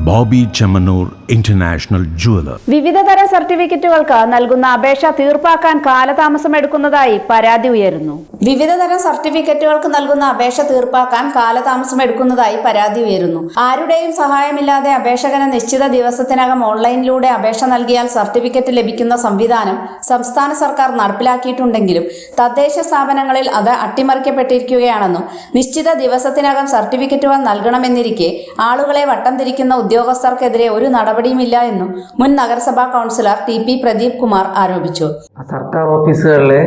Bobby Chemmanur international jeweller. വിവിധതര സർട്ടിഫിക്കറ്റുകൾക്ക് നൽകുന്ന അപേക്ഷ തീർപ്പാക്കാൻ കാലതാമസം എടുക്കുന്നതായി പരാതി ഉയരുന്നു. വിവിധതരം സർട്ടിഫിക്കറ്റുകൾക്ക് നൽകുന്ന അപേക്ഷ തീർപ്പാക്കാൻ കാലതാമസം എടുക്കുന്നതായി പരാതി ഉയരുന്നു. ആരുടെയും സഹായമില്ലാതെ അപേക്ഷകന് നിശ്ചിത ദിവസത്തിനകം ഓൺലൈനിലൂടെ അപേക്ഷ നൽകിയാൽ സർട്ടിഫിക്കറ്റ് ലഭിക്കുന്ന സംവിധാനം സംസ്ഥാന സർക്കാർ നടപ്പിലാക്കിയിട്ടുണ്ടെങ്കിലും തദ്ദേശ സ്ഥാപനങ്ങളിൽ അത് അട്ടിമറിക്കപ്പെട്ടിരിക്കുകയാണെന്നും നിശ്ചിത ദിവസത്തിനകം സർട്ടിഫിക്കറ്റുകൾ നൽകണമെന്നിരിക്കെ ആളുകളെ വട്ടം തിരിക്കുന്ന ഉദ്യോഗസ്ഥർക്കെതിരെ ഒരു നടപടിയുമില്ല എന്നും മുൻ നഗരസഭാ കൗൺസിലർ ടി.പി. പ്രദീപ് കുമാർ ആരോപിച്ചു. സർക്കാർ ഓഫീസുകളിലെ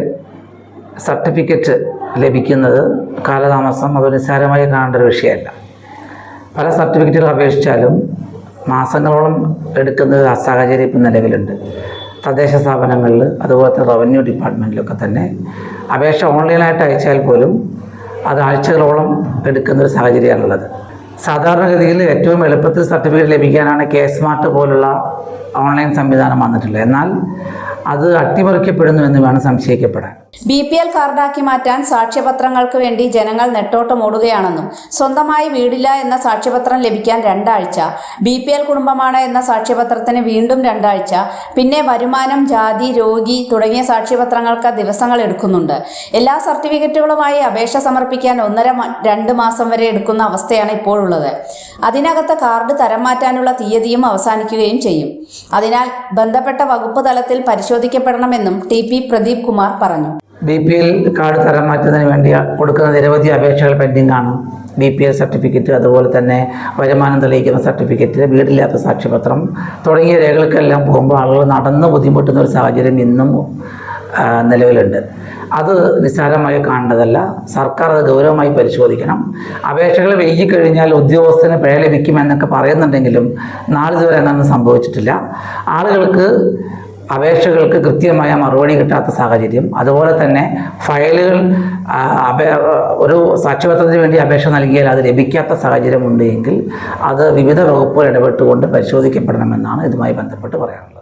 സർട്ടിഫിക്കറ്റ് ലഭിക്കുന്നത് കാലതാമസം അത് നിസ്സാരമായി കാണേണ്ട ഒരു വിഷയമല്ല. പല സർട്ടിഫിക്കറ്റുകൾ അപേക്ഷിച്ചാലും മാസങ്ങളോളം എടുക്കുന്നത് ആ സാഹചര്യം ഇപ്പം നിലവിലുണ്ട്. തദ്ദേശ സ്ഥാപനങ്ങളിൽ അതുപോലത്തെ റവന്യൂ ഡിപ്പാർട്ട്മെൻറ്റിലൊക്കെ തന്നെ അപേക്ഷ ഓൺലൈനായിട്ട് അയച്ചാൽ പോലും അത് ആഴ്ചകളോളം എടുക്കുന്നൊരു സാഹചര്യമാണുള്ളത്. സാധാരണഗതിയിൽ ഏറ്റവും എളുപ്പത്തിൽ സർട്ടിഫിക്കറ്റ് ലഭിക്കാനാണ് കെ-സ്മാർട്ട് പോലുള്ള ഓൺലൈൻ സംവിധാനം വന്നിട്ടുള്ളത്. എന്നാൽ അത് അട്ടിമറിക്കപ്പെടുന്നു എന്ന് വേണം സംശയിക്കപ്പെടാൻ. BPL കാർഡാക്കി മാറ്റാൻ സാക്ഷ്യപത്രങ്ങൾക്ക് വേണ്ടി ജനങ്ങൾ നെട്ടോട്ടമോടുകയാണെന്നും സ്വന്തമായി വീടില്ല എന്ന സാക്ഷ്യപത്രം ലഭിക്കാൻ 2 ആഴ്ച, BPL കുടുംബമാണ് എന്ന സാക്ഷ്യപത്രത്തിന് വീണ്ടും 2 ആഴ്ച, പിന്നെ വരുമാനം, ജാതി, രോഗി തുടങ്ങിയ സാക്ഷ്യപത്രങ്ങൾക്ക് ദിവസങ്ങൾ എടുക്കുന്നുണ്ട്. എല്ലാ സർട്ടിഫിക്കറ്റുകളുമായി അപേക്ഷ സമർപ്പിക്കാൻ 1.5-2 മാസം വരെ എടുക്കുന്ന അവസ്ഥയാണ് ഇപ്പോഴുള്ളത്. അതിനകത്ത് കാർഡ് തരം മാറ്റാനുള്ള തീയതിയും അവസാനിക്കുകയും ചെയ്യും. അതിനാൽ ബന്ധപ്പെട്ട വകുപ്പ് തലത്തിൽ പരിശോധിക്കപ്പെടണമെന്നും ടി.പി. പ്രദീപ് കുമാർ പറഞ്ഞു. BPL കാർഡ് തരം മാറ്റുന്നതിന് വേണ്ടി കൊടുക്കുന്ന നിരവധി അപേക്ഷകൾ പെൻഡിംഗ് ആണ്. BPL സർട്ടിഫിക്കറ്റ്, അതുപോലെ തന്നെ വരുമാനം തെളിയിക്കുന്ന സർട്ടിഫിക്കറ്റ്, വീടില്ലാത്ത സാക്ഷ്യപത്രം തുടങ്ങിയ രേഖകൾക്കെല്ലാം പോകുമ്പോൾ ആളുകൾ നടന്ന് ബുദ്ധിമുട്ടുന്ന ഒരു സാഹചര്യം ഇന്നും നിലവിലുണ്ട്. അത് നിസ്സാരമായി കാണേണ്ടതല്ല. സർക്കാർ അത് ഗൗരവമായി പരിശോധിക്കണം. അപേക്ഷകൾ വൈകിക്കഴിഞ്ഞാൽ ഉദ്യോഗസ്ഥന് പിഴ ലഭിക്കുമെന്നൊക്കെ പറയുന്നുണ്ടെങ്കിലും നാളിതുവരെ അങ്ങനെ സംഭവിച്ചിട്ടില്ല. ആളുകൾക്ക് അപേക്ഷകൾക്ക് കൃത്യമായ മറുപടി കിട്ടാത്ത സാഹചര്യം, അതുപോലെ തന്നെ ഫയലുകൾ ഒരു സാക്ഷ്യപത്രത്തിന് വേണ്ടി അപേക്ഷ നൽകിയാൽ അത് ലഭിക്കാത്ത സാഹചര്യം ഉണ്ട് എങ്കിൽ അത് വിവിധ വകുപ്പുകൾ ഇടപെട്ടുകൊണ്ട് പരിശോധിക്കപ്പെടണമെന്നാണ് ഇതുമായി ബന്ധപ്പെട്ട് പറയാനുള്ളത്.